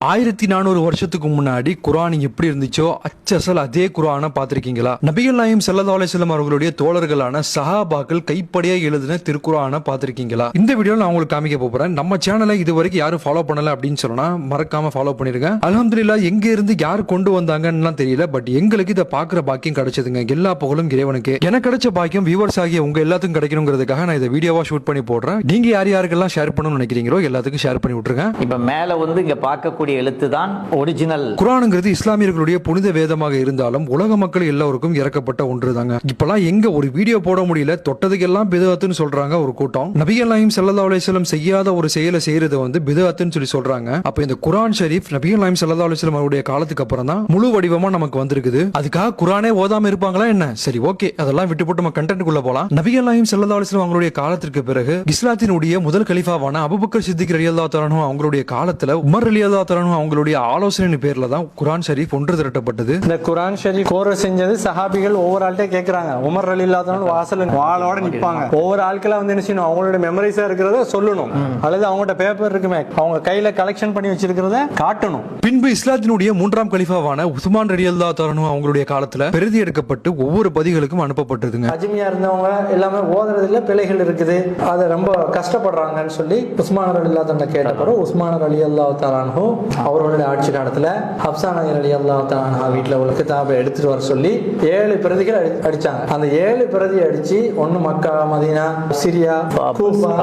1400 வருஷத்துக்கு முன்னாடி குர்ஆன் எப்படி இருந்துச்சோ அச்சசல் அதே குர்ஆனை பார்த்திருக்கீங்களா? நபிகள் நாயகம் ஸல்லல்லாஹு அலைஹி வஸல்லம் அவர்களுடைய தோழர்களான சஹாபாக்கள் கைப்படையா எழுதின திருக்குர்ஆனை பார்த்திருக்கீங்களா? இந்த வீடியோல நான் உங்களுக்கு காமிக்க போறேன். நம்ம சேனலை இதுவரைக்கும் யாரும் ஃபாலோ பண்ணல அப்படின்னு சொன்னா மறக்காம ஃபாலோ பண்ணிருங்க. அல்ஹம்துலில்லாஹ் எங்க இருந்து யார் கொண்டு வந்தாங்கன்னு தெரியல, பட் எங்களுக்கு இதை பாக்குற பாக்கியம் கிடைச்சதுங்க. எல்லா புகழும் இறைவனுக்கு. எனக்கு கிடைச்ச பாக்கியம் வியூவர்ஸ் ஆகிய உங்க எல்லாத்துக்கும் கிடைக்கணுங்கிறதுக்காக நான் இதை வீடியோவா ஷூட் பண்ணி போடுறேன். நீங்க யார் யாருக்கெல்லாம் ஷேர் பண்ணணும்னு நினைக்கிறீங்களோ எல்லாத்துக்கும் ஷேர் பண்ணி விட்டுருங்க. இப்ப மேல வந்து இங்க பார்க்கக்கூடிய எழுத்து தான் ஒரிஜினல். குர்ஆன்ங்கிறது இஸ்லாமியர்களுடைய புனித வேதமாக இருந்தாலும் உலக மக்கள் எல்லாருக்கும் இறக்கப்பட்ட ஒன்று தாங்க. இப்பெல்லாம் எங்க ஒரு வீடியோ போட முடியல, தொட்டதுக்கெல்லாம் பிதஅத்துன்னு சொல்றாங்க ஒரு கூட்டம். நபிகள் நாயகம் ஸல்லல்லாஹு அலைஹி வஸல்லம் செய்யாத ஒரு செயலை செய்யறது வந்து பிதஅத்துன்னு சொல்லி சொல்றாங்க. அப்ப இந்த குர்ஆன் ஷரீஃப் நபிகள் நாயகம் ஸல்லல்லாஹு அலைஹி வஸல்லம் அவருடைய காலத்துக்கு அப்புறம் தான் முழு வடிவமா நமக்கு வந்திருக்குது. அதுக்காக குர்ஆனே ஓதாம இருப்பாங்களா என்ன? சரி, ஓகே, அதெல்லாம் விட்டு போட்டு நம்ம கண்டென்ட்குள்ள போலாம். நபிகள் நாயகம் ஸல்லல்லாஹு அலைஹி வஸல்லம் அவங்களுடைய காலத்திற்கு பிறகு இஸ்லாத்தினுடைய முதல் கலீஃபாவான அபூபக்கர் சித்திக் ரலியல்லாஹு தஆலா அன்ஹு அவங்களுடைய காலத்துல உமர் ரலியல்லாஹு தஆலா அன்ஹு அவங்களுடைய ஆலோசனை பேர்ல தான் குர்ஆன் ஷரீஃப் ஒன்று திரட்டப்பட்டது. இந்த குர்ஆன் ஷரீஃப் கோர செஞ்சது சஹாபிகள் ஒவ்வொரு ஆள்கிட்ட கேட்கறாங்க. உமர் ரலியல்லாஹு தஆலா வாசல்ல வாளோட நிப்பாங்க. ஒவ்வொரு ஆட்களா வந்து என்ன செய்யணும், அவங்களோட மெமரிஸா இருக்கிறத சொல்லணும், அல்லது அவங்கள்ட்ட பேப்பர் இருக்குமே அவங்க கையில கலெக்ஷன் பண்ணி வச்சிருக்கிறத காட்டணும். பின்பு இஸ்லாத்தினுடைய மூன்றாம் கலீஃபாவான உஸ்மான் ரலியல்லாஹு தஆலா அன்ஹு அவங்களுடைய காலத்துல பிரதி எடுக்கப்பட்டு ஒவ்வொரு பதிகளுக்கும் அனுப்பப்பட்டதுங்க. அஜ்மியா இருந்தவங்க எல்லாமே ஓதுறதுல பிழைகள் இருக்குது, அதை ரொம்ப கஷ்டப்படுறாங்கன்னு சொல்லி உஸ்மான் ரலியல்லாஹு தஆலா கேட்டப்போ உஸ்மான் ரலியல்லாஹு தஆலா அன்ஹு அவரோட ஆட்சி காலத்துல ஹப்ஸா நகர் ரலியல்லாஹு தஆலா அன்ஹா வீட்டுல உள்ள கிதாபை எடுத்துட்டு வர சொல்லி 7 பிரதிகள் அடிச்சாங்க. அந்த 7 பிரதி அடிச்சு ஒன்னு Mecca, Medina, Syria, Kufa,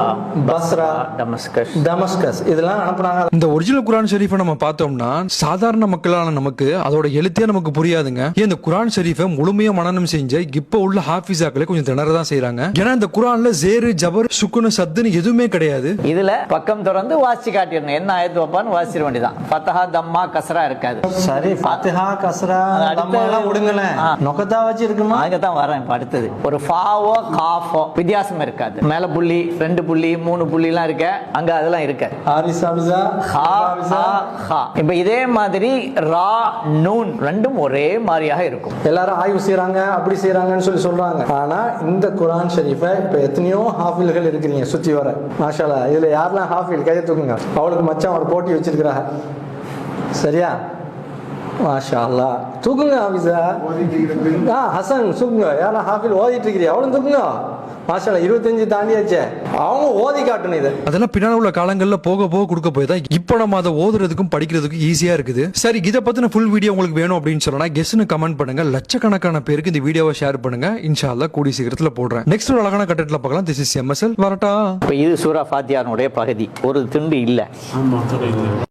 Basra, Damascus இதெல்லாம் அனுப்புனாங்க. இந்த ஒரிஜினல் குர்ஆன் ஷரீஃபை நம்ம பார்த்தோம்னா சாதாரண மக்களான நமக்கு அதோட எழுத்தே நமக்கு புரியாதுங்க. இந்த குர்ஆன் ஷரீஃபை முழுமையா மனனம் செஞ்ச இப்ப உள்ள ஹாஃபிஸாக்களே கொஞ்சம் திணறதான் செய்யறாங்க. ஏன்னா இந்த குர்ஆன்ல ஜேரு, ஜபர், சுக்குனு, சத்துன்னு எதுவுமே கிடையாது. இதுல பக்கம் திறந்து வாசி காட்டிடணும், என்ன ஆயத்து வைப்பான்னு வாசிட வேண்டியதான். ஃபத்ஹா, தம்மா, கஸ்ரா இருக்காது. சரி, ஃபத்ஹா, கஸ்ரா, தம்மா எல்லாம் விடுங்களே, நொகத்தா வச்சு இருக்குமா? அதுதான் வரேன். இப்ப அடுத்தது ஒரு ஃபாவோ காஃபோ வித்தியாசம் இருக்காது. மேல புள்ளி, 2 புள்ளி, 3 புள்ளி எல்லாம் இருக்க, அங்க அதெல்லாம் இருக்காது. இப்ப இதே மாதிரி ரா, நூன் ரெண்டும் ஒரே மாதிரியாக இருக்கும். எல்லாரும் ஆய்வு செய்யறாங்க, அப்படி செய்யறாங்கன்னு சொல்லி சொல்றாங்க. ஆனா இந்த குர்ஆன் ஷரீஃபை இப்ப எத்தனையோ ஹாஃபில்கள் இருக்கிறீங்க சுத்தி வர, மாஷா அல்லாஹ். இதுல யாரெல்லாம் ஹாஃபில் கையை தூக்குங்க. அவளுக்கு மச்சான் ஒரு போட்டி வச்சிருக்கிறாங்க, சரியா? மாஷா அல்லாஹ், தூக்குங்க ஹாஃபிஸா. ஹசன் தூக்குங்க. யாரெல்லாம் ஹாஃபில் ஓதிட்டு இருக்கிறீங்க அவளும் தூக்குங்க. மாஷா அல்லாஹ், 25 தாண்டியாச்சே, அவங்க ஓதி காட்டணும். இது அதெல்லாம் பின்னாடி உள்ள காலங்கள்ல போக போக கொடுக்க போய் தான் இப்போ நம்ம அதை ஓதுறதுக்கும் படிக்கிறதுக்கும் ஈஸியா இருக்குது. சரி, இதை பத்தின ஃபுல் வீடியோ உங்களுக்கு வேணும் அப்படின்னு சொன்னா கெஸ்ட்னு கமெண்ட் பண்ணுங்க. லட்சக்கணக்கான பேருக்கு இந்த வீடியோவை ஷேர் பண்ணுங்க. இன்ஷா அல்லாஹ் கூடிய சீக்கிரத்துல போடுறேன். நெக்ஸ்ட் ஒரு அழகான கண்டென்ட்ல பார்க்கலாம். This is MSL. வரட்டா. இப்ப இது சூரா ஃபாத்தியானுடைய பகுதி, ஒரு துண்டு இல்ல.